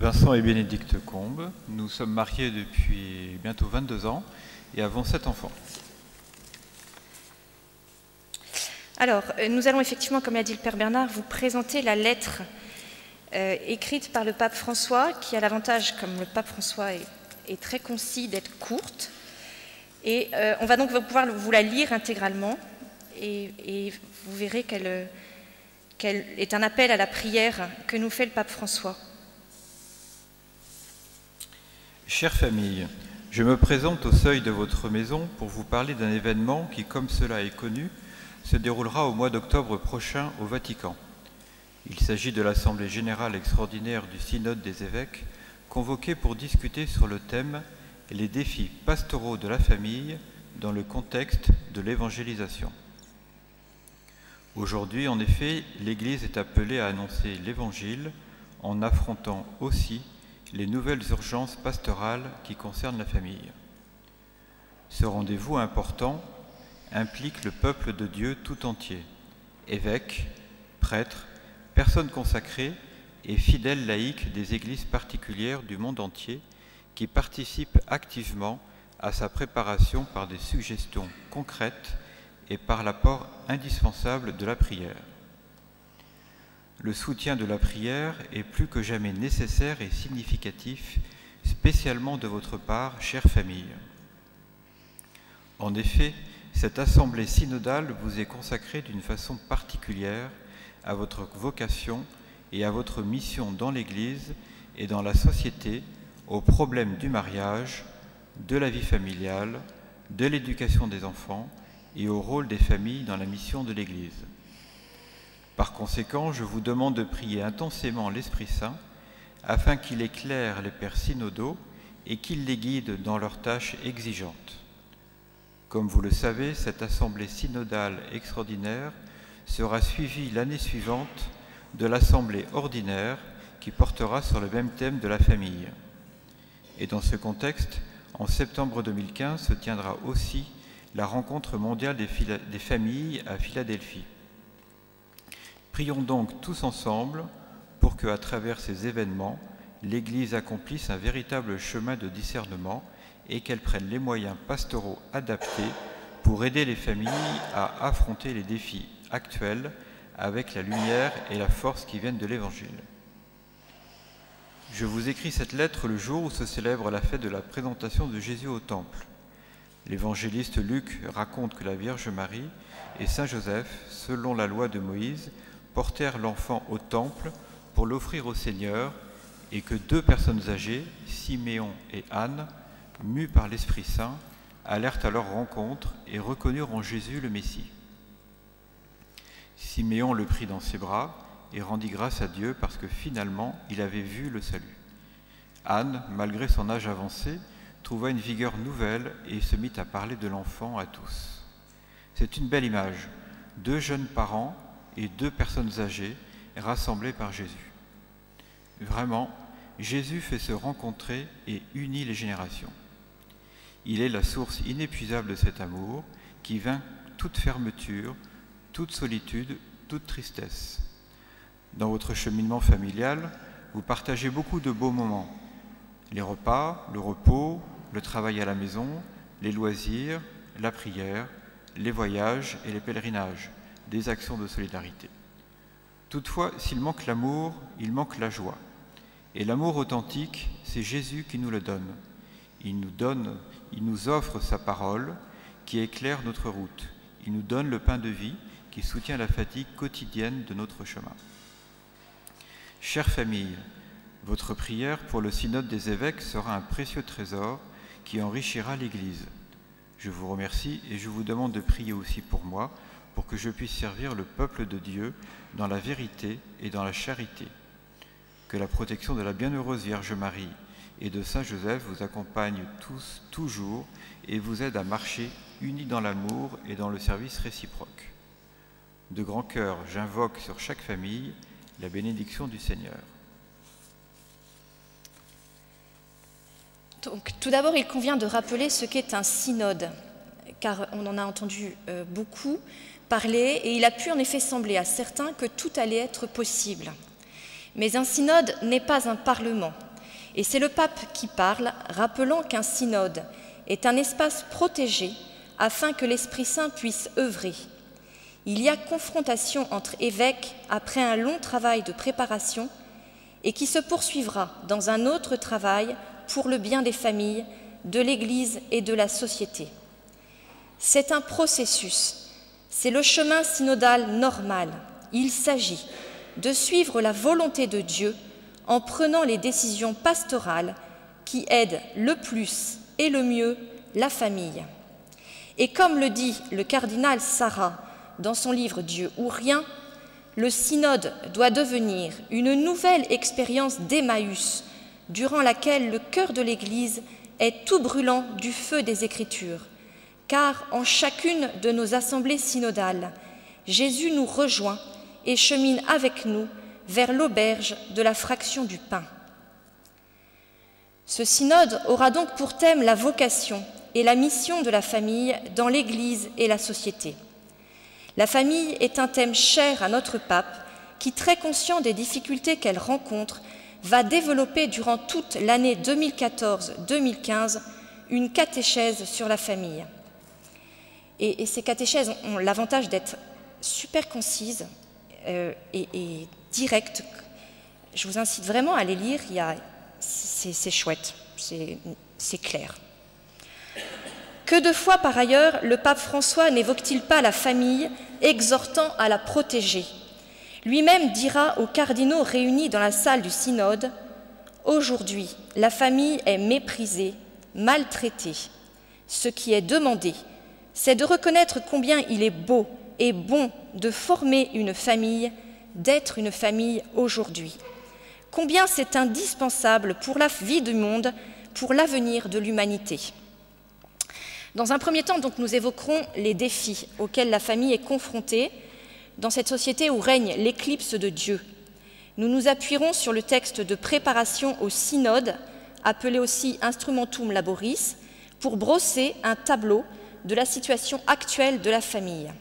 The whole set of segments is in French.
Vincent et Bénédicte Combes, nous sommes mariés depuis bientôt 22 ans et avons 7 enfants. Alors, nous allons effectivement, comme l'a dit le Père Bernard, vous présenter la lettre écrite par le pape François, qui a l'avantage, comme le pape François est très concis, d'être courte. Et on va donc pouvoir vous la lire intégralement et vous verrez qu'elle est un appel à la prière que nous fait le pape François. Chère famille, je me présente au seuil de votre maison pour vous parler d'un événement qui, comme cela est connu, se déroulera au mois d'octobre prochain au Vatican. Il s'agit de l'Assemblée générale extraordinaire du Synode des évêques, convoquée pour discuter sur le thème « Les défis pastoraux de la famille dans le contexte de l'évangélisation ». Aujourd'hui, en effet, l'Église est appelée à annoncer l'Évangile en affrontant aussi les nouvelles urgences pastorales qui concernent la famille. Ce rendez-vous important implique le peuple de Dieu tout entier, évêques, prêtres, personnes consacrées et fidèles laïcs des églises particulières du monde entier qui participent activement à sa préparation par des suggestions concrètes et par l'apport indispensable de la prière. Le soutien de la prière est plus que jamais nécessaire et significatif, spécialement de votre part, chère famille. En effet, cette assemblée synodale vous est consacrée d'une façon particulière à votre vocation et à votre mission dans l'Église et dans la société, aux problèmes du mariage, de la vie familiale, de l'éducation des enfants et au rôle des familles dans la mission de l'Église. Par conséquent, je vous demande de prier intensément l'Esprit Saint afin qu'il éclaire les pères synodaux et qu'il les guide dans leurs tâches exigeantes. Comme vous le savez, cette assemblée synodale extraordinaire sera suivie l'année suivante de l'assemblée ordinaire qui portera sur le même thème de la famille. Et dans ce contexte, en septembre 2015 se tiendra aussi la rencontre mondiale des familles à Philadelphie. Prions donc tous ensemble pour que, à travers ces événements, l'Église accomplisse un véritable chemin de discernement et qu'elle prenne les moyens pastoraux adaptés pour aider les familles à affronter les défis actuels avec la lumière et la force qui viennent de l'Évangile. Je vous écris cette lettre le jour où se célèbre la fête de la présentation de Jésus au Temple. L'évangéliste Luc raconte que la Vierge Marie et Saint Joseph, selon la loi de Moïse, portèrent l'enfant au temple pour l'offrir au Seigneur et que 2 personnes âgées, Siméon et Anne, mus par l'Esprit Saint, allèrent à leur rencontre et reconnurent en Jésus le Messie. Siméon le prit dans ses bras et rendit grâce à Dieu parce que finalement il avait vu le salut. Anne, malgré son âge avancé, trouva une vigueur nouvelle et se mit à parler de l'enfant à tous. C'est une belle image, 2 jeunes parents et 2 personnes âgées rassemblées par Jésus. Vraiment, Jésus fait se rencontrer et unit les générations. Il est la source inépuisable de cet amour qui vainc toute fermeture, toute solitude, toute tristesse. Dans votre cheminement familial, vous partagez beaucoup de beaux moments. Les repas, le repos, le travail à la maison, les loisirs, la prière, les voyages et les pèlerinages, des actions de solidarité. Toutefois, s'il manque l'amour, il manque la joie. Et l'amour authentique, c'est Jésus qui nous le donne. Il nous offre sa parole qui éclaire notre route. Il nous donne le pain de vie qui soutient la fatigue quotidienne de notre chemin. Chère famille, votre prière pour le synode des évêques sera un précieux trésor qui enrichira l'Église. Je vous remercie et je vous demande de prier aussi pour moi, pour que je puisse servir le peuple de Dieu dans la vérité et dans la charité. Que la protection de la bienheureuse Vierge Marie et de Saint Joseph vous accompagne tous, toujours, et vous aide à marcher unis dans l'amour et dans le service réciproque. De grand cœur, j'invoque sur chaque famille la bénédiction du Seigneur. Donc, tout d'abord, il convient de rappeler ce qu'est un synode, car on en a entendu beaucoup parler, et il a pu en effet sembler à certains que tout allait être possible. Mais un synode n'est pas un parlement, Et c'est le pape qui parle, rappelant qu'un synode est un espace protégé afin que l'Esprit Saint puisse œuvrer. Il y a confrontation entre évêques après un long travail de préparation et qui se poursuivra dans un autre travail pour le bien des familles, de l'Église et de la société. C'est un processus, c'est le chemin synodal normal. Il s'agit de suivre la volonté de Dieu en prenant les décisions pastorales qui aident le plus et le mieux la famille. Et comme le dit le cardinal Sarah dans son livre « Dieu ou rien », le synode doit devenir une nouvelle expérience d'Emmaüs, durant laquelle le cœur de l'Église est tout brûlant du feu des Écritures, car en chacune de nos assemblées synodales, Jésus nous rejoint et chemine avec nous vers l'auberge de la fraction du pain. Ce synode aura donc pour thème la vocation et la mission de la famille dans l'Église et la société. La famille est un thème cher à notre pape qui, très conscient des difficultés qu'elle rencontre, va développer durant toute l'année 2014-2015 une catéchèse sur la famille. Et ces catéchèses ont l'avantage d'être super concises et directes. Je vous incite vraiment à les lire, c'est chouette, c'est clair. Que de fois, par ailleurs, le pape François n'évoque-t-il pas la famille, exhortant à la protéger? Lui-même dira aux cardinaux réunis dans la salle du synode « Aujourd'hui, la famille est méprisée, maltraitée. Ce qui est demandé, c'est de reconnaître combien il est beau et bon de former une famille, d'être une famille aujourd'hui. Combien c'est indispensable pour la vie du monde, pour l'avenir de l'humanité. » Dans un premier temps, donc, nous évoquerons les défis auxquels la famille est confrontée dans cette société où règne l'éclipse de Dieu. Nous nous appuierons sur le texte de préparation au synode, appelé aussi Instrumentum Laboris, pour brosser un tableau de la situation actuelle de la famille.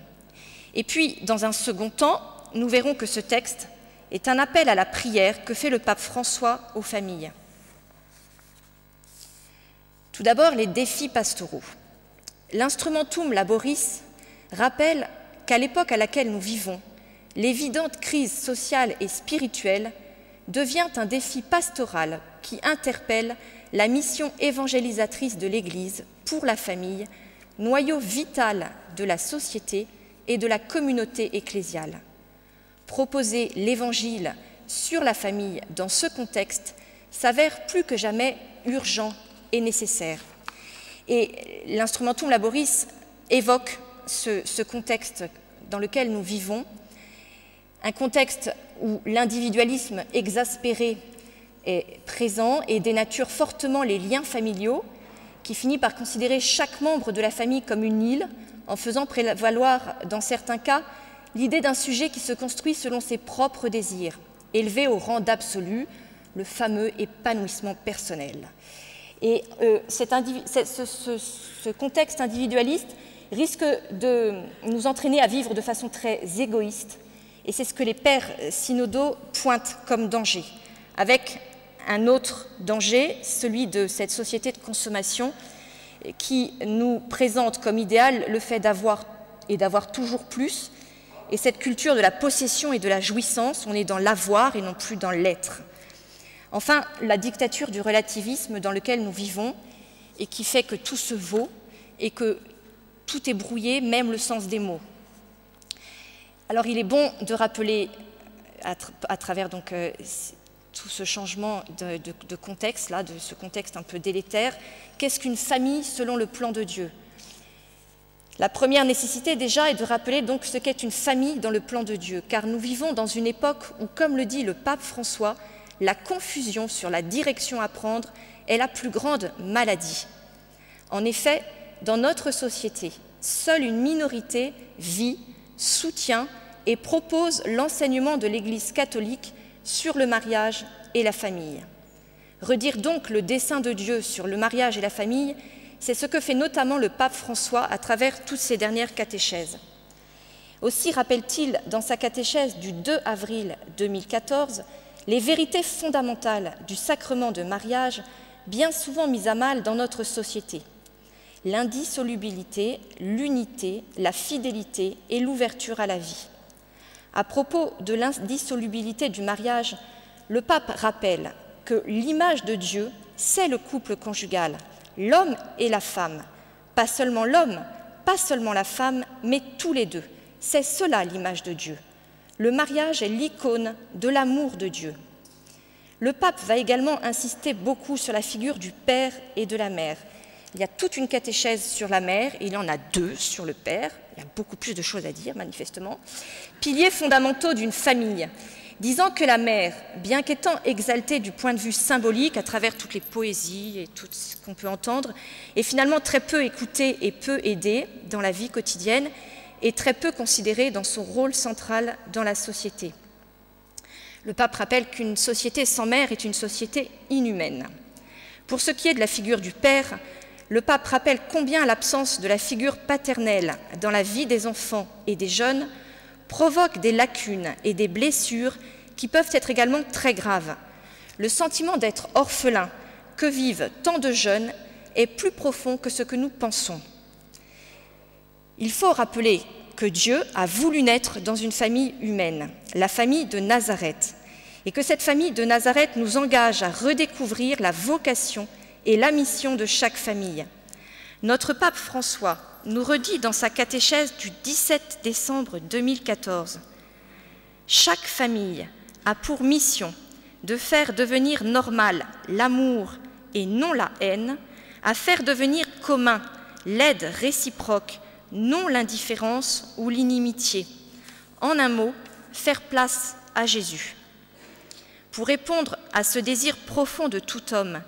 Et puis, dans un second temps, nous verrons que ce texte est un appel à la prière que fait le pape François aux familles. Tout d'abord, les défis pastoraux. L'Instrumentum Laboris rappelle qu'à l'époque à laquelle nous vivons, l'évidente crise sociale et spirituelle devient un défi pastoral qui interpelle la mission évangélisatrice de l'Église pour la famille, noyau vital de la société et de la communauté ecclésiale. Proposer l'Évangile sur la famille dans ce contexte s'avère plus que jamais urgent et nécessaire. Et l'Instrumentum Laboris évoque ce contexte dans lequel nous vivons, un contexte où l'individualisme exaspéré est présent et dénature fortement les liens familiaux, qui finit par considérer chaque membre de la famille comme une île, en faisant prévaloir, dans certains cas, l'idée d'un sujet qui se construit selon ses propres désirs, élevé au rang d'absolu, le fameux épanouissement personnel. Et ce contexte individualiste risque de nous entraîner à vivre de façon très égoïste, et c'est ce que les pères synodaux pointent comme danger, avec un autre danger, celui de cette société de consommation qui nous présente comme idéal le fait d'avoir et d'avoir toujours plus, et cette culture de la possession et de la jouissance, on est dans l'avoir et non plus dans l'être. Enfin, la dictature du relativisme dans lequel nous vivons et qui fait que tout se vaut et que tout est brouillé, même le sens des mots. Alors il est bon de rappeler, à travers donc, tout ce changement de contexte, là, de ce contexte un peu délétère, qu'est-ce qu'une famille selon le plan de Dieu? La première nécessité déjà est de rappeler donc ce qu'est une famille dans le plan de Dieu, car nous vivons dans une époque où, comme le dit le pape François, la confusion sur la direction à prendre est la plus grande maladie. En effet, dans notre société, seule une minorité vit, soutient et propose l'enseignement de l'Église catholique sur le mariage et la famille. Redire donc le dessein de Dieu sur le mariage et la famille, c'est ce que fait notamment le pape François à travers toutes ses dernières catéchèses. Aussi rappelle-t-il dans sa catéchèse du 2 avril 2014 les vérités fondamentales du sacrement de mariage, bien souvent mises à mal dans notre société. L'indissolubilité, l'unité, la fidélité et l'ouverture à la vie. À propos de l'indissolubilité du mariage, le pape rappelle que l'image de Dieu, c'est le couple conjugal, l'homme et la femme. Pas seulement l'homme, pas seulement la femme, mais tous les deux. C'est cela l'image de Dieu. Le mariage est l'icône de l'amour de Dieu. Le pape va également insister beaucoup sur la figure du père et de la mère. Il y a toute une catéchèse sur la mère, et il y en a 2 sur le père. Il y a beaucoup plus de choses à dire, manifestement. Piliers fondamentaux d'une famille, disant que la mère, bien qu'étant exaltée du point de vue symbolique à travers toutes les poésies et tout ce qu'on peut entendre, est finalement très peu écoutée et peu aidée dans la vie quotidienne et très peu considérée dans son rôle central dans la société. Le pape rappelle qu'une société sans mère est une société inhumaine. Pour ce qui est de la figure du père, le pape rappelle combien l'absence de la figure paternelle dans la vie des enfants et des jeunes provoque des lacunes et des blessures qui peuvent être également très graves. Le sentiment d'être orphelin que vivent tant de jeunes est plus profond que ce que nous pensons. Il faut rappeler que Dieu a voulu naître dans une famille humaine, la famille de Nazareth, et que cette famille de Nazareth nous engage à redécouvrir la vocation et la mission de chaque famille. Notre pape François nous redit dans sa catéchèse du 17 décembre 2014 « Chaque famille a pour mission de faire devenir normal l'amour et non la haine, à faire devenir commun l'aide réciproque, non l'indifférence ou l'inimitié. En un mot, faire place à Jésus. » Pour répondre à ce désir profond de tout homme,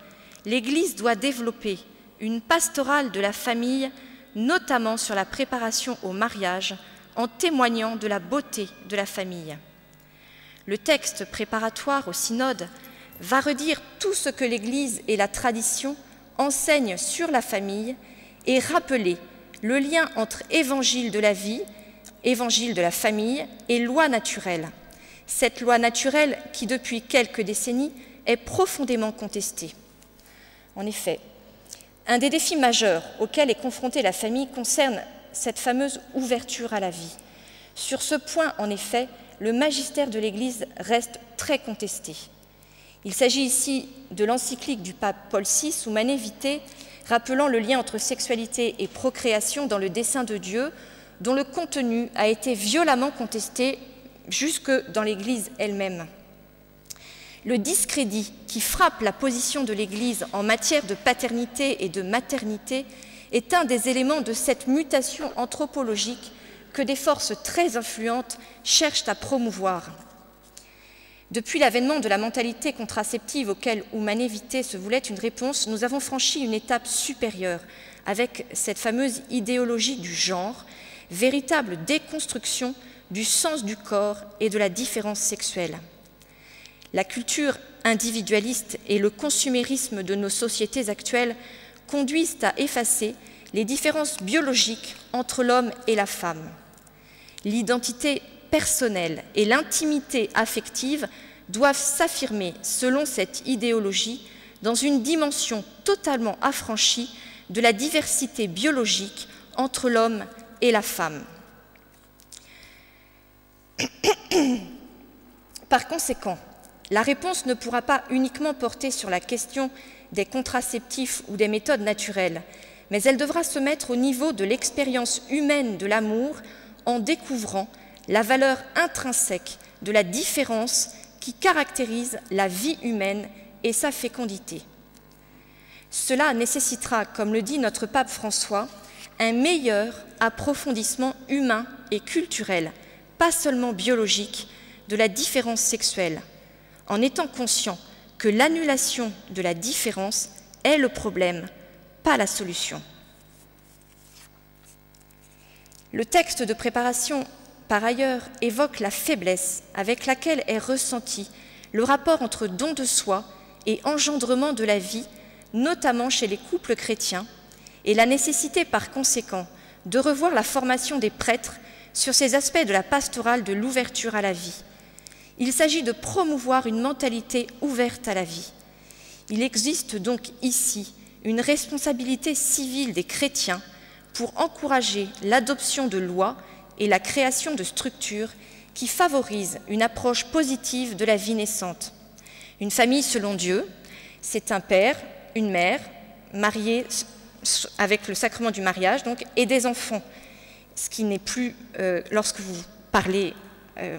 l'Église doit développer une pastorale de la famille, notamment sur la préparation au mariage, en témoignant de la beauté de la famille. Le texte préparatoire au synode va redire tout ce que l'Église et la tradition enseignent sur la famille et rappeler le lien entre évangile de la vie, évangile de la famille et loi naturelle. Cette loi naturelle qui, depuis quelques décennies, est profondément contestée. En effet, un des défis majeurs auxquels est confrontée la famille concerne cette fameuse ouverture à la vie. Sur ce point, en effet, le magistère de l'Église reste très contesté. Il s'agit ici de l'encyclique du pape Paul VI, Humanae Vitae, rappelant le lien entre sexualité et procréation dans le dessein de Dieu, dont le contenu a été violemment contesté jusque dans l'Église elle-même. Le discrédit qui frappe la position de l'Église en matière de paternité et de maternité est un des éléments de cette mutation anthropologique que des forces très influentes cherchent à promouvoir. Depuis l'avènement de la mentalité contraceptive auquel Humanae Vitae se voulait une réponse, nous avons franchi une étape supérieure avec cette fameuse idéologie du genre, véritable déconstruction du sens du corps et de la différence sexuelle. La culture individualiste et le consumérisme de nos sociétés actuelles conduisent à effacer les différences biologiques entre l'homme et la femme. L'identité personnelle et l'intimité affective doivent s'affirmer selon cette idéologie dans une dimension totalement affranchie de la diversité biologique entre l'homme et la femme. Par conséquent, la réponse ne pourra pas uniquement porter sur la question des contraceptifs ou des méthodes naturelles, mais elle devra se mettre au niveau de l'expérience humaine de l'amour en découvrant la valeur intrinsèque de la différence qui caractérise la vie humaine et sa fécondité. Cela nécessitera, comme le dit notre pape François, un meilleur approfondissement humain et culturel, pas seulement biologique, de la différence sexuelle, en étant conscient que l'annulation de la différence est le problème, pas la solution. Le texte de préparation, par ailleurs, évoque la faiblesse avec laquelle est ressenti le rapport entre don de soi et engendrement de la vie, notamment chez les couples chrétiens, et la nécessité par conséquent de revoir la formation des prêtres sur ces aspects de la pastorale de l'ouverture à la vie. Il s'agit de promouvoir une mentalité ouverte à la vie. Il existe donc ici une responsabilité civile des chrétiens pour encourager l'adoption de lois et la création de structures qui favorisent une approche positive de la vie naissante. Une famille selon Dieu, c'est un père, une mère, mariés avec le sacrement du mariage, donc, et des enfants. Ce qui n'est plus, lorsque vous parlez,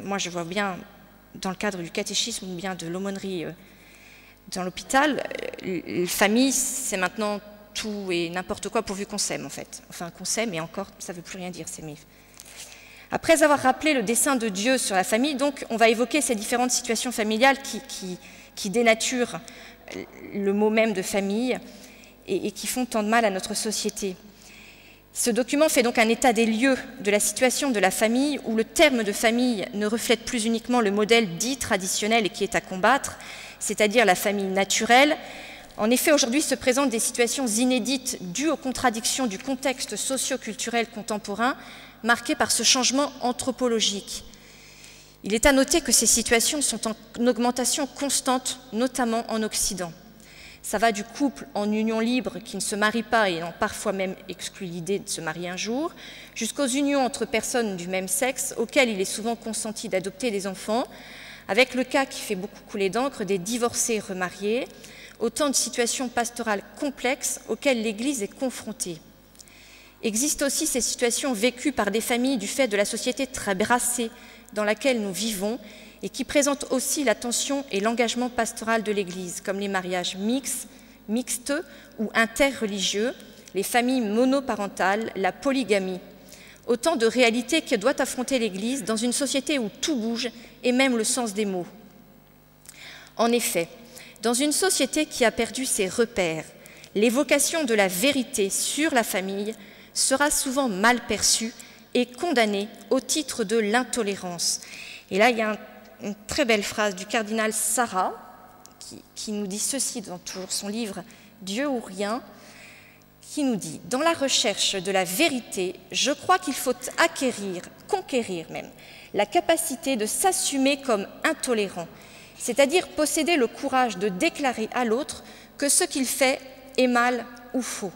moi je vois bien dans le cadre du catéchisme ou bien de l'aumônerie dans l'hôpital, famille, c'est maintenant tout et n'importe quoi pourvu qu'on s'aime en fait. Enfin qu'on s'aime et encore, ça ne veut plus rien dire, s'aimer. Après avoir rappelé le dessein de Dieu sur la famille, donc on va évoquer ces différentes situations familiales qui dénaturent le mot même de famille et qui font tant de mal à notre société. Ce document fait donc un état des lieux de la situation de la famille où le terme de famille ne reflète plus uniquement le modèle dit traditionnel et qui est à combattre, c'est-à-dire la famille naturelle. En effet, aujourd'hui se présentent des situations inédites dues aux contradictions du contexte socio-culturel contemporain marqué par ce changement anthropologique. Il est à noter que ces situations sont en augmentation constante, notamment en Occident. Ça va du couple en union libre qui ne se marie pas et ayant parfois même exclu l'idée de se marier un jour, jusqu'aux unions entre personnes du même sexe auxquelles il est souvent consenti d'adopter des enfants, avec le cas qui fait beaucoup couler d'encre des divorcés remariés, autant de situations pastorales complexes auxquelles l'Église est confrontée. Existent aussi ces situations vécues par des familles du fait de la société très brassée dans laquelle nous vivons et qui présentent aussi la tension et l'engagement pastoral de l'Église, comme les mariages mixtes ou interreligieux, les familles monoparentales, la polygamie. Autant de réalités que doit affronter l'Église dans une société où tout bouge et même le sens des mots. En effet, dans une société qui a perdu ses repères, l'évocation de la vérité sur la famille sera souvent mal perçue et condamnée au titre de l'intolérance. Et là, il y a une très belle phrase du cardinal Sarah qui nous dit ceci dans toujours son livre « Dieu ou rien », qui nous dit « Dans la recherche de la vérité, je crois qu'il faut conquérir même, la capacité de s'assumer comme intolérant, c'est-à-dire posséder le courage de déclarer à l'autre que ce qu'il fait est mal ou faux. »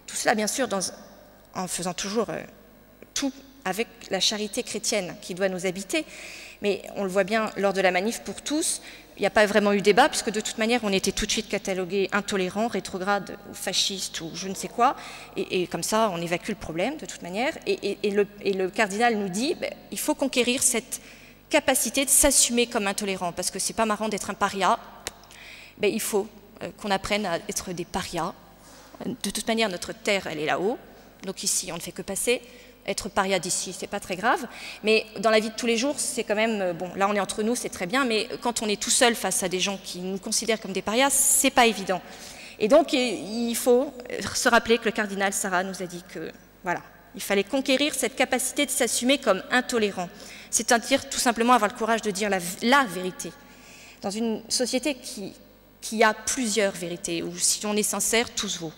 Tout cela, bien sûr, en faisant toujours tout avec la charité chrétienne qui doit nous habiter, mais on le voit bien lors de la manif pour tous, il n'y a pas vraiment eu débat, puisque de toute manière, on était tout de suite catalogués intolérants, rétrogrades, ou fascistes, ou je ne sais quoi, et comme ça, on évacue le problème, de toute manière, et le cardinal nous dit, il faut conquérir cette capacité de s'assumer comme intolérant, parce que c'est pas marrant d'être un paria, il faut qu'on apprenne à être des parias. De toute manière, notre terre, elle est là-haut, donc ici, on ne fait que passer. Être paria d'ici, c'est pas très grave, mais dans la vie de tous les jours, c'est quand même, bon, là on est entre nous, c'est très bien, mais quand on est tout seul face à des gens qui nous considèrent comme des parias, c'est pas évident. Et donc, il faut se rappeler que le cardinal Sarah nous a dit que, voilà, il fallait conquérir cette capacité de s'assumer comme intolérant, c'est-à-dire tout simplement avoir le courage de dire la vérité. Dans une société qui a plusieurs vérités, où si on est sincère, tout se vaut.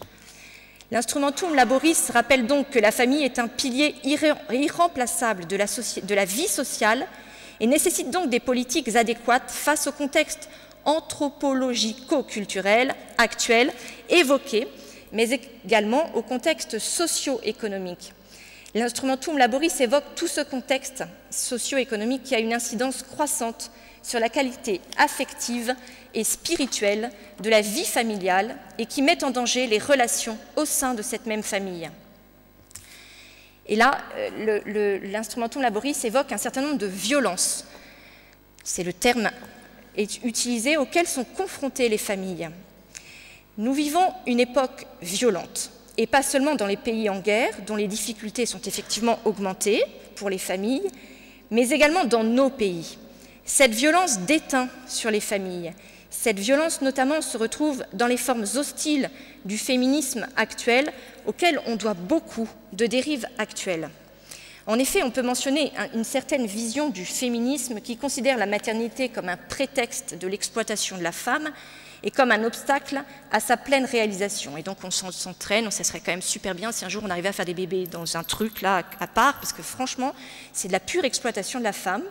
L'instrumentum laboris rappelle donc que la famille est un pilier irremplaçable de la vie sociale et nécessite donc des politiques adéquates face au contexte anthropologico-culturel actuel évoqué, mais également au contexte socio-économique. L'instrumentum laboris évoque tout ce contexte socio-économique qui a une incidence croissante sur la qualité affective et spirituelle de la vie familiale et qui met en danger les relations au sein de cette même famille. Et là, l'instrumentum laboris évoque un certain nombre de violences. C'est le terme utilisé auquel sont confrontées les familles. Nous vivons une époque violente, et pas seulement dans les pays en guerre, dont les difficultés sont effectivement augmentées pour les familles, mais également dans nos pays. Cette violence déteint sur les familles. Cette violence notamment se retrouve dans les formes hostiles du féminisme actuel auquel on doit beaucoup de dérives actuelles. En effet, on peut mentionner une certaine vision du féminisme qui considère la maternité comme un prétexte de l'exploitation de la femme et comme un obstacle à sa pleine réalisation. Et donc on s'entraîne, ça serait quand même super bien si un jour on arrivait à faire des bébés dans un truc là à part, parce que franchement, c'est de la pure exploitation de la femme.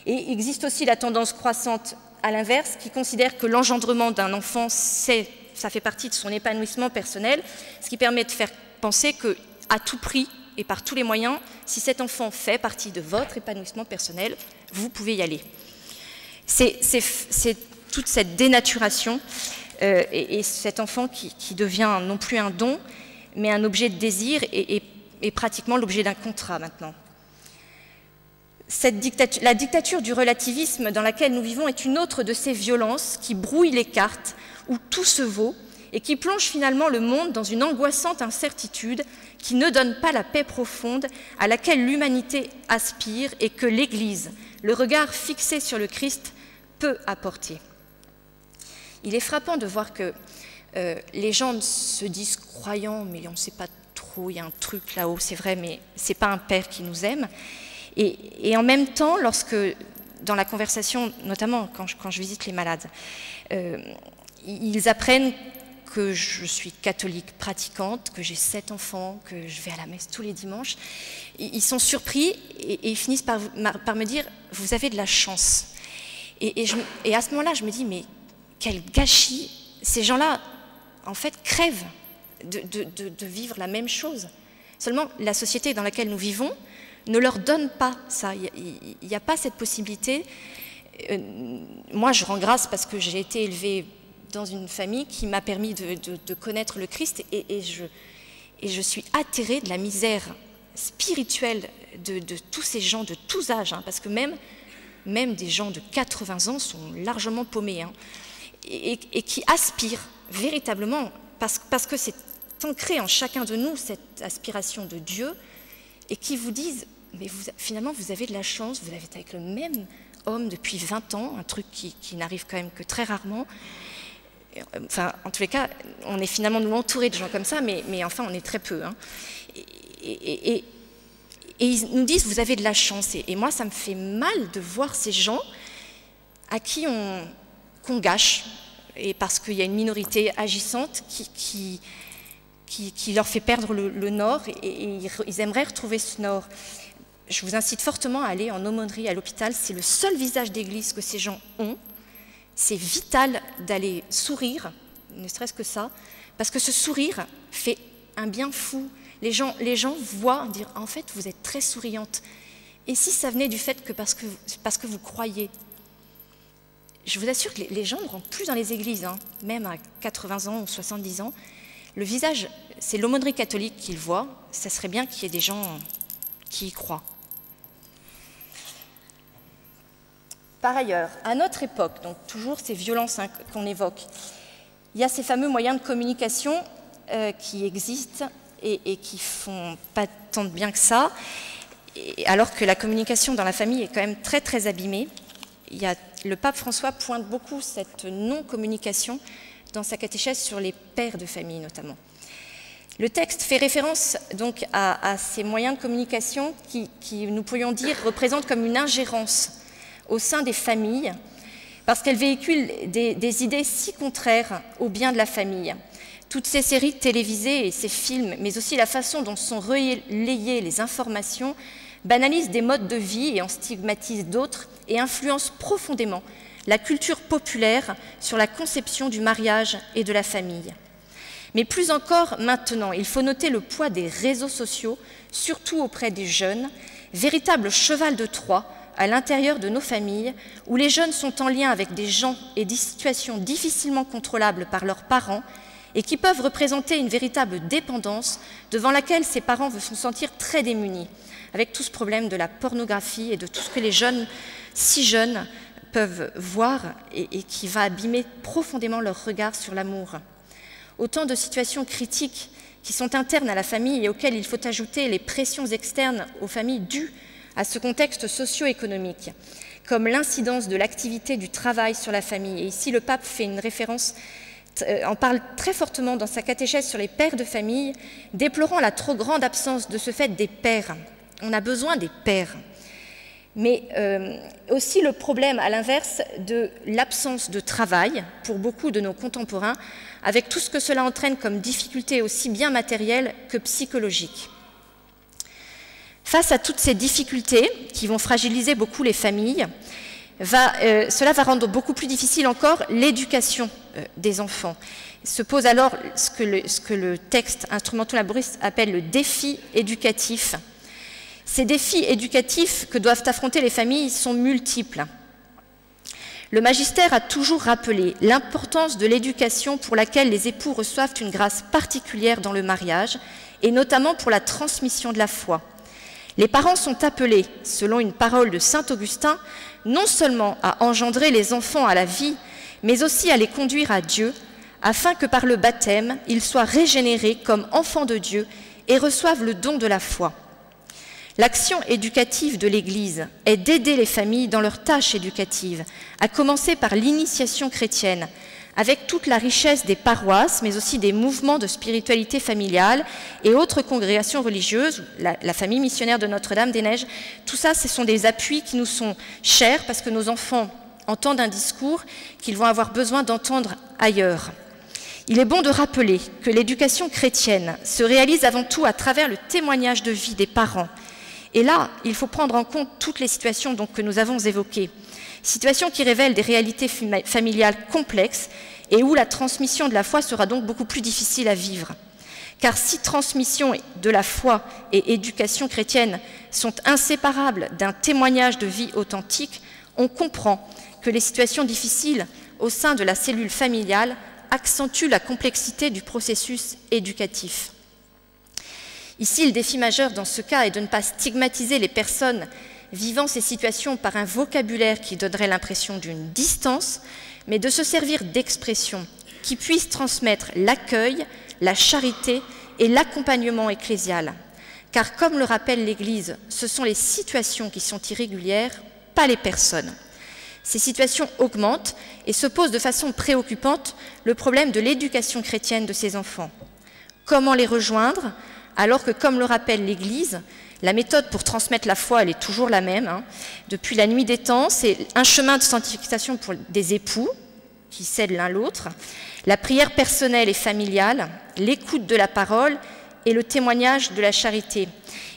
Et il existe aussi la tendance croissante à l'inverse, qui considère que l'engendrement d'un enfant, ça fait partie de son épanouissement personnel, ce qui permet de faire penser qu'à tout prix et par tous les moyens, si cet enfant fait partie de votre épanouissement personnel, vous pouvez y aller. C'est toute cette dénaturation et cet enfant qui devient non plus un don, mais un objet de désir et pratiquement l'objet d'un contrat maintenant. La dictature du relativisme dans laquelle nous vivons est une autre de ces violences qui brouillent les cartes, où tout se vaut, et qui plonge finalement le monde dans une angoissante incertitude qui ne donne pas la paix profonde à laquelle l'humanité aspire et que l'Église, le regard fixé sur le Christ, peut apporter. Il est frappant de voir que les gens se disent croyants, mais on ne sait pas trop, il y a un truc là-haut, c'est vrai, mais ce n'est pas un père qui nous aime. Et en même temps, lorsque, dans la conversation, notamment quand je visite les malades, ils apprennent que je suis catholique pratiquante, que j'ai 7 enfants, que je vais à la messe tous les dimanches, ils sont surpris et ils finissent par me dire « vous avez de la chance ». Et à ce moment-là, je me dis « mais quel gâchis ! Ces gens-là, en fait, crèvent de vivre la même chose. Seulement, la société dans laquelle nous vivons ne leur donne pas ça. Il n'y a pas cette possibilité. Moi, je rends grâce parce que j'ai été élevée dans une famille qui m'a permis de connaître le Christ et je suis atterrée de la misère spirituelle de tous ces gens de tous âges, hein, parce que même des gens de 80 ans sont largement paumés, hein, et qui aspirent véritablement, parce que c'est ancré en chacun de nous cette aspiration de Dieu, et qui vous disent, mais finalement vous avez de la chance, vous êtes avec le même homme depuis 20 ans, un truc qui n'arrive quand même que très rarement. Enfin, en tous les cas, on est finalement nous entourés de gens comme ça, mais enfin on est très peu. Hein. Et ils nous disent, vous avez de la chance. Et moi, ça me fait mal de voir ces gens à qui qu'on gâche, et parce qu'il y a une minorité agissante qui leur fait perdre le nord, et ils aimeraient retrouver ce nord. Je vous incite fortement à aller en aumônerie à l'hôpital, c'est le seul visage d'église que ces gens ont. C'est vital d'aller sourire, ne serait-ce que ça, parce que ce sourire fait un bien fou. Les gens voient, dire en fait vous êtes très souriante. Et si ça venait du fait que parce que vous croyez, je vous assure que les gens ne rentrent plus dans les églises, hein, même à 80 ans ou 70 ans. Le visage, c'est l'aumônerie catholique qui le voit, ça serait bien qu'il y ait des gens qui y croient. Par ailleurs, à notre époque, donc toujours ces violences qu'on évoque, il y a ces fameux moyens de communication qui existent et qui font pas tant de bien que ça, alors que la communication dans la famille est quand même très très abîmée. Le pape François pointe beaucoup cette non-communication dans sa catéchèse sur les pères de famille notamment. Le texte fait référence donc à ces moyens de communication qui, nous pourrions dire, représentent comme une ingérence au sein des familles, parce qu'elles véhiculent des idées si contraires au bien de la famille. Toutes ces séries télévisées et ces films, mais aussi la façon dont sont relayées les informations, banalisent des modes de vie et en stigmatisent d'autres et influencent profondément la culture populaire sur la conception du mariage et de la famille. Mais plus encore maintenant, il faut noter le poids des réseaux sociaux, surtout auprès des jeunes, véritable cheval de Troie à l'intérieur de nos familles, où les jeunes sont en lien avec des gens et des situations difficilement contrôlables par leurs parents et qui peuvent représenter une véritable dépendance devant laquelle ces parents se font sentir très démunis, avec tout ce problème de la pornographie et de tout ce que les jeunes, si jeunes, peuvent voir et qui va abîmer profondément leur regard sur l'amour. Autant de situations critiques qui sont internes à la famille et auxquelles il faut ajouter les pressions externes aux familles dues à ce contexte socio-économique, comme l'incidence de l'activité du travail sur la famille. Et ici, le pape fait une référence, en parle très fortement dans sa catéchèse sur les pères de famille, déplorant la trop grande absence de ce fait des pères. On a besoin des pères. Mais aussi le problème, à l'inverse, de l'absence de travail pour beaucoup de nos contemporains, avec tout ce que cela entraîne comme difficulté aussi bien matérielle que psychologique. Face à toutes ces difficultés qui vont fragiliser beaucoup les familles, cela va rendre beaucoup plus difficile encore l'éducation des enfants. Se pose alors ce que le texte Instrumentum Laboris appelle le défi éducatif. Ces défis éducatifs que doivent affronter les familles sont multiples. Le magistère a toujours rappelé l'importance de l'éducation pour laquelle les époux reçoivent une grâce particulière dans le mariage, et notamment pour la transmission de la foi. Les parents sont appelés, selon une parole de saint Augustin, non seulement à engendrer les enfants à la vie, mais aussi à les conduire à Dieu, afin que par le baptême, ils soient régénérés comme enfants de Dieu et reçoivent le don de la foi. L'action éducative de l'Église est d'aider les familles dans leurs tâches éducatives, à commencer par l'initiation chrétienne, avec toute la richesse des paroisses, mais aussi des mouvements de spiritualité familiale et autres congrégations religieuses, la famille missionnaire de Notre-Dame-des-Neiges. Tout ça, ce sont des appuis qui nous sont chers parce que nos enfants entendent un discours qu'ils vont avoir besoin d'entendre ailleurs. Il est bon de rappeler que l'éducation chrétienne se réalise avant tout à travers le témoignage de vie des parents. Et là, il faut prendre en compte toutes les situations que nous avons évoquées. Situations qui révèlent des réalités familiales complexes et où la transmission de la foi sera donc beaucoup plus difficile à vivre. Car si transmission de la foi et éducation chrétienne sont inséparables d'un témoignage de vie authentique, on comprend que les situations difficiles au sein de la cellule familiale accentuent la complexité du processus éducatif. Ici, le défi majeur dans ce cas est de ne pas stigmatiser les personnes vivant ces situations par un vocabulaire qui donnerait l'impression d'une distance, mais de se servir d'expressions qui puissent transmettre l'accueil, la charité et l'accompagnement ecclésial. Car comme le rappelle l'Église, ce sont les situations qui sont irrégulières, pas les personnes. Ces situations augmentent et se pose de façon préoccupante le problème de l'éducation chrétienne de ces enfants. Comment les rejoindre ? Alors que, comme le rappelle l'Église, la méthode pour transmettre la foi, elle est toujours la même. Depuis la nuit des temps, c'est un chemin de sanctification pour des époux qui s'aident l'un l'autre, la prière personnelle et familiale, l'écoute de la parole et le témoignage de la charité.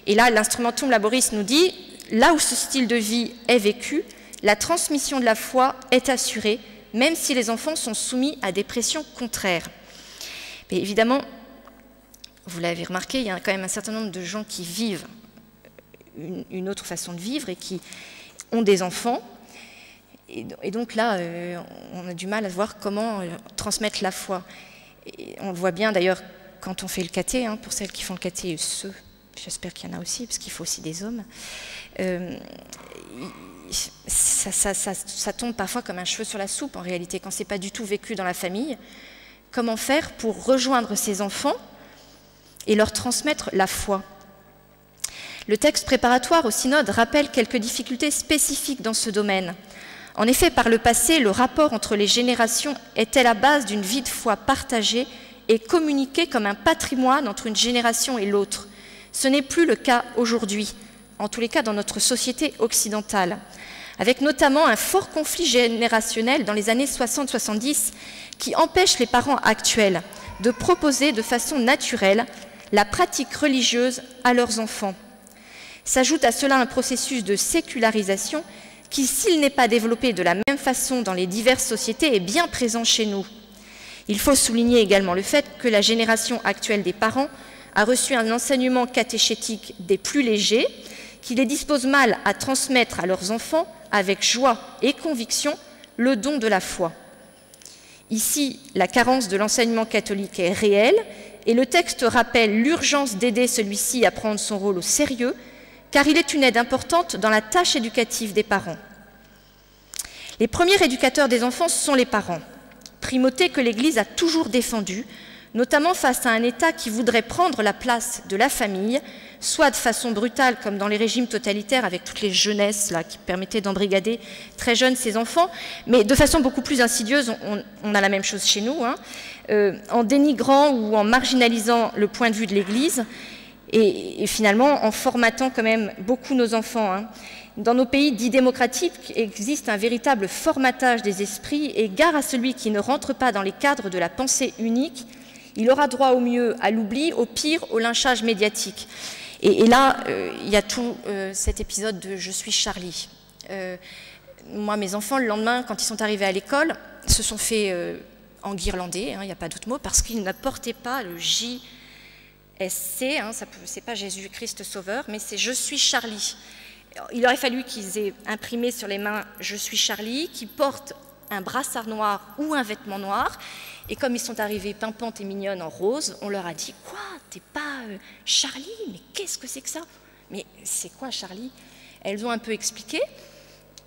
Et là, l'Instrumentum Laboris nous dit, là où ce style de vie est vécu, la transmission de la foi est assurée, même si les enfants sont soumis à des pressions contraires. Mais évidemment, vous l'avez remarqué, il y a quand même un certain nombre de gens qui vivent une autre façon de vivre et qui ont des enfants. Et donc là, on a du mal à voir comment transmettre la foi. Et on le voit bien d'ailleurs quand on fait le caté, pour celles qui font le caté, j'espère qu'il y en a aussi, parce qu'il faut aussi des hommes. Ça tombe parfois comme un cheveu sur la soupe en réalité, quand ce n'est pas du tout vécu dans la famille. Comment faire pour rejoindre ces enfants et leur transmettre la foi? Le texte préparatoire au synode rappelle quelques difficultés spécifiques dans ce domaine. En effet, par le passé, le rapport entre les générations était la base d'une vie de foi partagée et communiquée comme un patrimoine entre une génération et l'autre. Ce n'est plus le cas aujourd'hui, en tous les cas dans notre société occidentale, avec notamment un fort conflit générationnel dans les années 60-70 qui empêche les parents actuels de proposer de façon naturelle la pratique religieuse à leurs enfants. S'ajoute à cela un processus de sécularisation qui, s'il n'est pas développé de la même façon dans les diverses sociétés, est bien présent chez nous. Il faut souligner également le fait que la génération actuelle des parents a reçu un enseignement catéchétique des plus légers, qui les dispose mal à transmettre à leurs enfants, avec joie et conviction, le don de la foi. Ici, la carence de l'enseignement catholique est réelle, et le texte rappelle l'urgence d'aider celui-ci à prendre son rôle au sérieux, car il est une aide importante dans la tâche éducative des parents. Les premiers éducateurs des enfants sont les parents, primauté que l'Église a toujours défendue, notamment face à un État qui voudrait prendre la place de la famille, soit de façon brutale, comme dans les régimes totalitaires, avec toutes les jeunesses là, qui permettaient d'embrigader très jeunes ces enfants, mais de façon beaucoup plus insidieuse, on a la même chose chez nous, en dénigrant ou en marginalisant le point de vue de l'Église, et finalement en formatant quand même beaucoup nos enfants. Dans nos pays dits démocratiques existe un véritable formatage des esprits, et gare à celui qui ne rentre pas dans les cadres de la pensée unique. Il aura droit au mieux à l'oubli, au pire au lynchage médiatique. Et là, il y a tout cet épisode de « Je suis Charlie ». Moi, mes enfants, le lendemain, quand ils sont arrivés à l'école, se sont fait enguirlander, il n'y a pas d'autre mot, parce qu'ils ne portaient pas le JSC, c'est pas Jésus-Christ Sauveur, mais c'est « Je suis Charlie ». Il aurait fallu qu'ils aient imprimé sur les mains « Je suis Charlie », qu'ils portent un brassard noir ou un vêtement noir, et comme ils sont arrivés pimpantes et mignonnes en rose, on leur a dit « Quoi, t'es pas Charlie? Mais qu'est-ce que c'est que ça? Mais c'est quoi Charlie ?» Elles ont un peu expliqué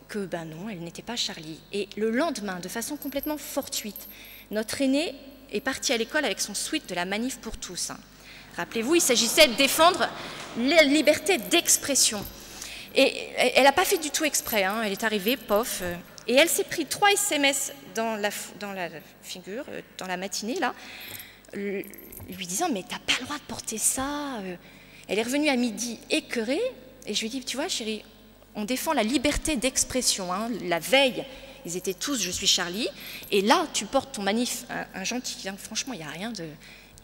que ben non, elle n'était pas Charlie. Et le lendemain, de façon complètement fortuite, notre aînée est partie à l'école avec son sweat de la Manif pour tous. Rappelez-vous, il s'agissait de défendre la liberté d'expression. Et elle n'a pas fait du tout exprès, elle est arrivée, pof, et elle s'est pris 3 SMS dans la figure, dans la matinée, là, lui disant « mais t'as pas le droit de porter ça ». Elle est revenue à midi écœurée, et je lui ai dit « tu vois chérie, on défend la liberté d'expression, la veille, ils étaient tous « je suis Charlie », et là, tu portes ton manif, un gentil, franchement, il n'y a rien de...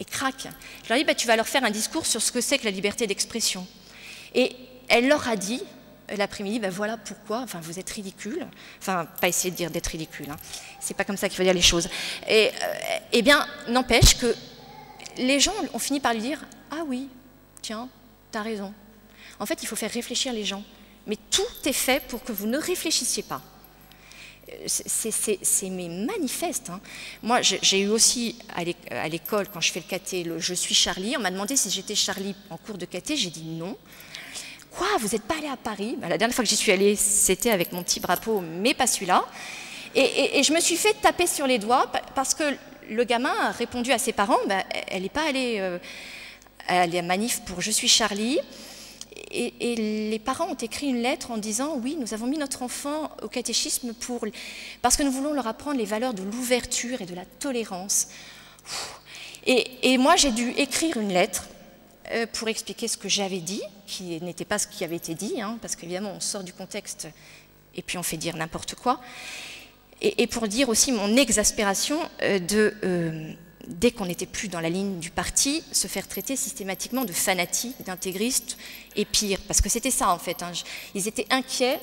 Et crac. Je leur ai dit bah, « tu vas leur faire un discours sur ce que c'est que la liberté d'expression ». Et elle leur a dit, l'après-midi, ben voilà pourquoi, enfin vous êtes ridicules, enfin pas essayer de dire d'être ridicule, c'est pas comme ça qu'il faut dire les choses. Et eh bien, n'empêche que les gens ont fini par lui dire « ah oui, tiens, t'as raison ». En fait, il faut faire réfléchir les gens, mais tout est fait pour que vous ne réfléchissiez pas. C'est manifeste. Moi, j'ai eu aussi à l'école, quand je fais le caté, le « je suis Charlie », on m'a demandé si j'étais Charlie en cours de caté, j'ai dit non. Quoi, vous n'êtes pas allé à Paris? La dernière fois que j'y suis allée, c'était avec mon petit drapeau, mais pas celui-là. Et je me suis fait taper sur les doigts parce que le gamin a répondu à ses parents, elle n'est pas allée à la manif pour « je suis Charlie ». Et les parents ont écrit une lettre en disant « oui, nous avons mis notre enfant au catéchisme parce que nous voulons leur apprendre les valeurs de l'ouverture et de la tolérance ». Et moi, j'ai dû écrire une lettre pour expliquer ce que j'avais dit, qui n'était pas ce qui avait été dit, parce qu'évidemment, on sort du contexte et puis on fait dire n'importe quoi. Et pour dire aussi mon exaspération dès qu'on n'était plus dans la ligne du parti, se faire traiter systématiquement de fanatique, d'intégriste, et pire, parce que c'était ça en fait. Ils étaient inquiets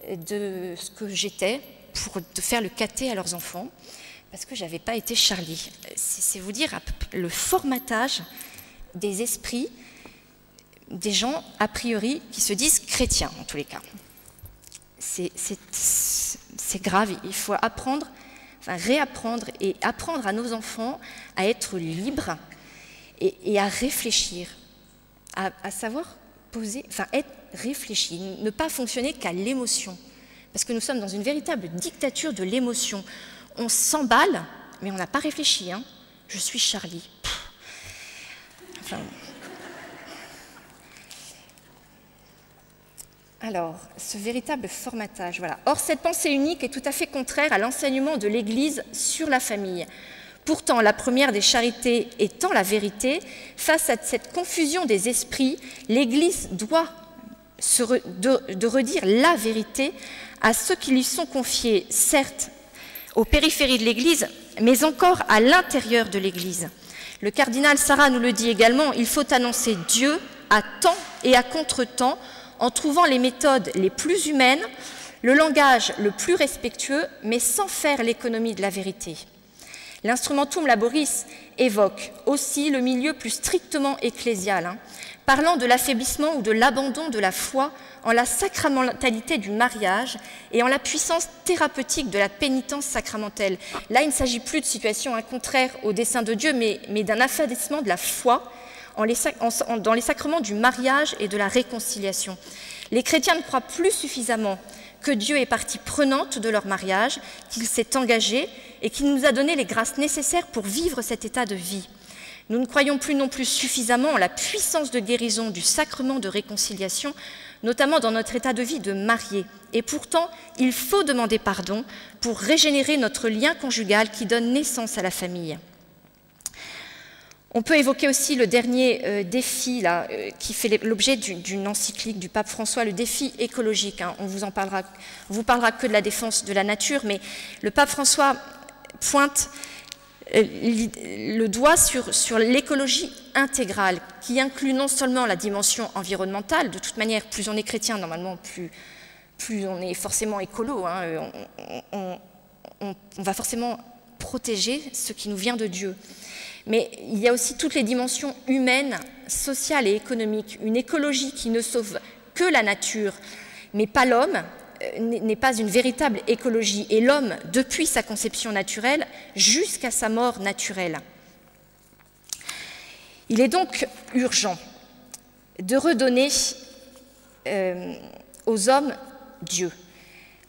de ce que j'étais pour faire le caté à leurs enfants, parce que je n'avais pas été Charlie. C'est vous dire le formatage des esprits des gens, a priori, qui se disent chrétiens, en tous les cas. C'est grave, il faut apprendre, enfin réapprendre et apprendre à nos enfants à être libres et à réfléchir, à savoir poser, enfin être réfléchi, ne pas fonctionner qu'à l'émotion. Parce que nous sommes dans une véritable dictature de l'émotion. On s'emballe, mais on n'a pas réfléchi. Je suis Charlie. Enfin... Alors, ce véritable formatage, voilà. Or, cette pensée unique est tout à fait contraire à l'enseignement de l'Église sur la famille. Pourtant, la première des charités étant la vérité, face à cette confusion des esprits, l'Église doit de redire la vérité à ceux qui lui sont confiés, certes, aux périphéries de l'Église, mais encore à l'intérieur de l'Église. Le cardinal Sarah nous le dit également, il faut annoncer Dieu à temps et à contre-temps, en trouvant les méthodes les plus humaines, le langage le plus respectueux, mais sans faire l'économie de la vérité. L'Instrumentum Laboris évoque aussi le milieu plus strictement ecclésial, parlant de l'affaiblissement ou de l'abandon de la foi en la sacramentalité du mariage et en la puissance thérapeutique de la pénitence sacramentelle. Là, il ne s'agit plus de situation contraire au dessein de Dieu, mais d'un affaiblissement de la foi dans les sacrements du mariage et de la réconciliation. Les chrétiens ne croient plus suffisamment que Dieu est partie prenante de leur mariage, qu'il s'est engagé et qu'il nous a donné les grâces nécessaires pour vivre cet état de vie. Nous ne croyons plus non plus suffisamment en la puissance de guérison du sacrement de réconciliation, notamment dans notre état de vie de mariés. Et pourtant, il faut demander pardon pour régénérer notre lien conjugal qui donne naissance à la famille. On peut évoquer aussi le dernier défi là, qui fait l'objet d'une encyclique du pape François, le défi écologique. On vous parlera que de la défense de la nature, mais le pape François pointe le doigt sur l'écologie intégrale, qui inclut non seulement la dimension environnementale, de toute manière, plus on est chrétien, normalement, plus on est forcément écolo, hein, on va forcément protéger ce qui nous vient de Dieu. Mais il y a aussi toutes les dimensions humaines, sociales et économiques. Une écologie qui ne sauve que la nature, mais pas l'homme, n'est pas une véritable écologie. Et l'homme, depuis sa conception naturelle jusqu'à sa mort naturelle. Il est donc urgent de redonner aux hommes Dieu,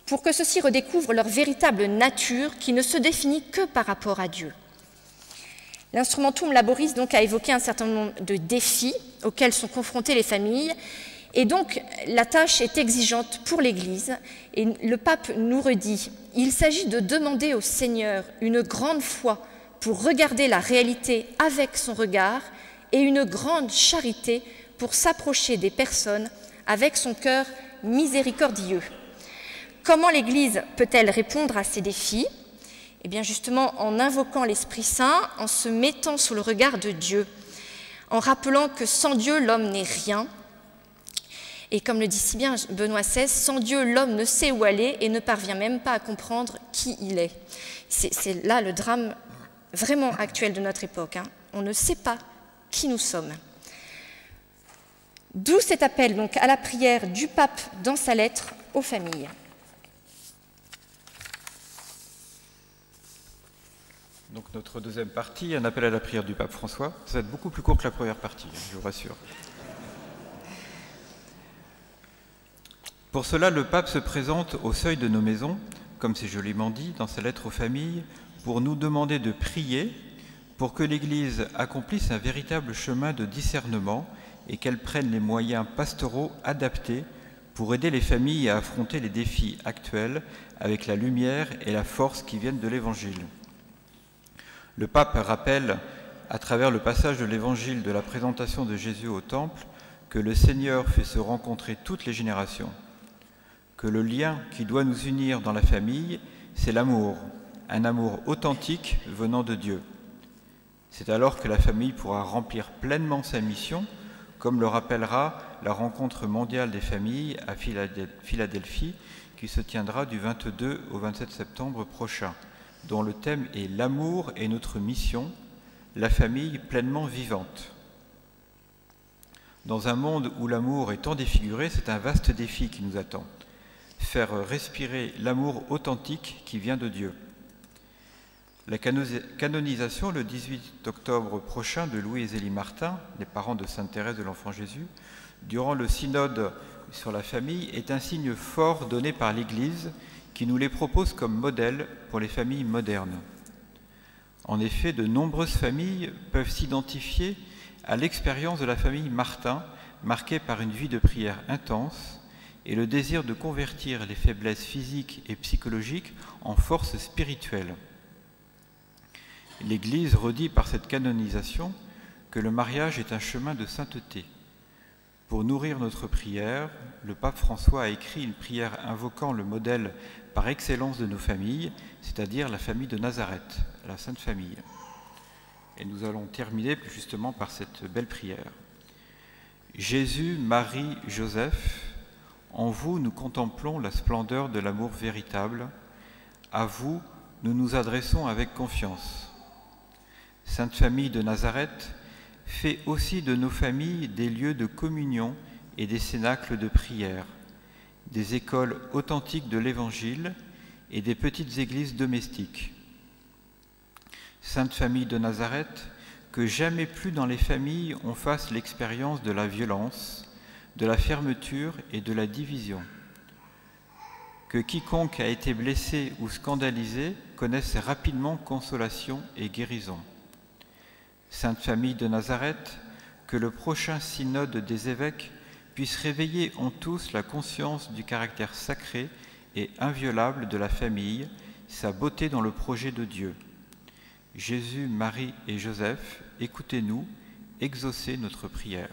pour que ceux-ci redécouvrent leur véritable nature qui ne se définit que par rapport à Dieu. L'Instrumentum Laboris donc a évoqué un certain nombre de défis auxquels sont confrontées les familles, et donc la tâche est exigeante pour l'Église, et le pape nous redit « Il s'agit de demander au Seigneur une grande foi pour regarder la réalité avec son regard et une grande charité pour s'approcher des personnes avec son cœur miséricordieux. » Comment l'Église peut-elle répondre à ces défis? Eh bien justement en invoquant l'Esprit Saint, en se mettant sous le regard de Dieu, en rappelant que sans Dieu, l'homme n'est rien. Et comme le dit si bien Benoît XVI, sans Dieu, l'homme ne sait où aller et ne parvient même pas à comprendre qui il est. C'est là le drame vraiment actuel de notre époque, hein. On ne sait pas qui nous sommes. D'où cet appel donc à la prière du pape dans sa lettre aux familles. Donc notre deuxième partie, un appel à la prière du pape François. Ça va être beaucoup plus court que la première partie, je vous rassure. Pour cela, le pape se présente au seuil de nos maisons, comme c'est joliment dit dans sa lettre aux familles, pour nous demander de prier pour que l'Église accomplisse un véritable chemin de discernement et qu'elle prenne les moyens pastoraux adaptés pour aider les familles à affronter les défis actuels avec la lumière et la force qui viennent de l'Évangile. Le pape rappelle, à travers le passage de l'Évangile de la présentation de Jésus au Temple, que le Seigneur fait se rencontrer toutes les générations, que le lien qui doit nous unir dans la famille, c'est l'amour, un amour authentique venant de Dieu. C'est alors que la famille pourra remplir pleinement sa mission, comme le rappellera la rencontre mondiale des familles à Philadelphie, qui se tiendra du 22 au 27 septembre prochain, dont le thème est « L'amour est notre mission, la famille pleinement vivante ». Dans un monde où l'amour est tant défiguré, c'est un vaste défi qui nous attend. Faire respirer l'amour authentique qui vient de Dieu. La canonisation le 18 octobre prochain de Louis et Zélie Martin, les parents de Sainte Thérèse de l'Enfant Jésus, durant le synode sur la famille, est un signe fort donné par l'Église qui nous les propose comme modèle pour les familles modernes. En effet, de nombreuses familles peuvent s'identifier à l'expérience de la famille Martin, marquée par une vie de prière intense et le désir de convertir les faiblesses physiques et psychologiques en force spirituelle. L'Église redit par cette canonisation que le mariage est un chemin de sainteté. Pour nourrir notre prière, le pape François a écrit une prière invoquant le modèle par excellence de nos familles, c'est-à-dire la famille de Nazareth, la Sainte Famille. Et nous allons terminer plus justement par cette belle prière. Jésus, Marie, Joseph, en vous nous contemplons la splendeur de l'amour véritable. À vous, nous nous adressons avec confiance. Sainte Famille de Nazareth, fais aussi de nos familles des lieux de communion et des cénacles de prière, des écoles authentiques de l'Évangile et des petites églises domestiques. Sainte Famille de Nazareth, que jamais plus dans les familles on fasse l'expérience de la violence, de la fermeture et de la division. Que quiconque a été blessé ou scandalisé connaisse rapidement consolation et guérison. Sainte Famille de Nazareth, que le prochain synode des évêques puisse réveiller en tous la conscience du caractère sacré et inviolable de la famille, sa beauté dans le projet de Dieu. Jésus, Marie et Joseph, écoutez-nous, exaucez notre prière.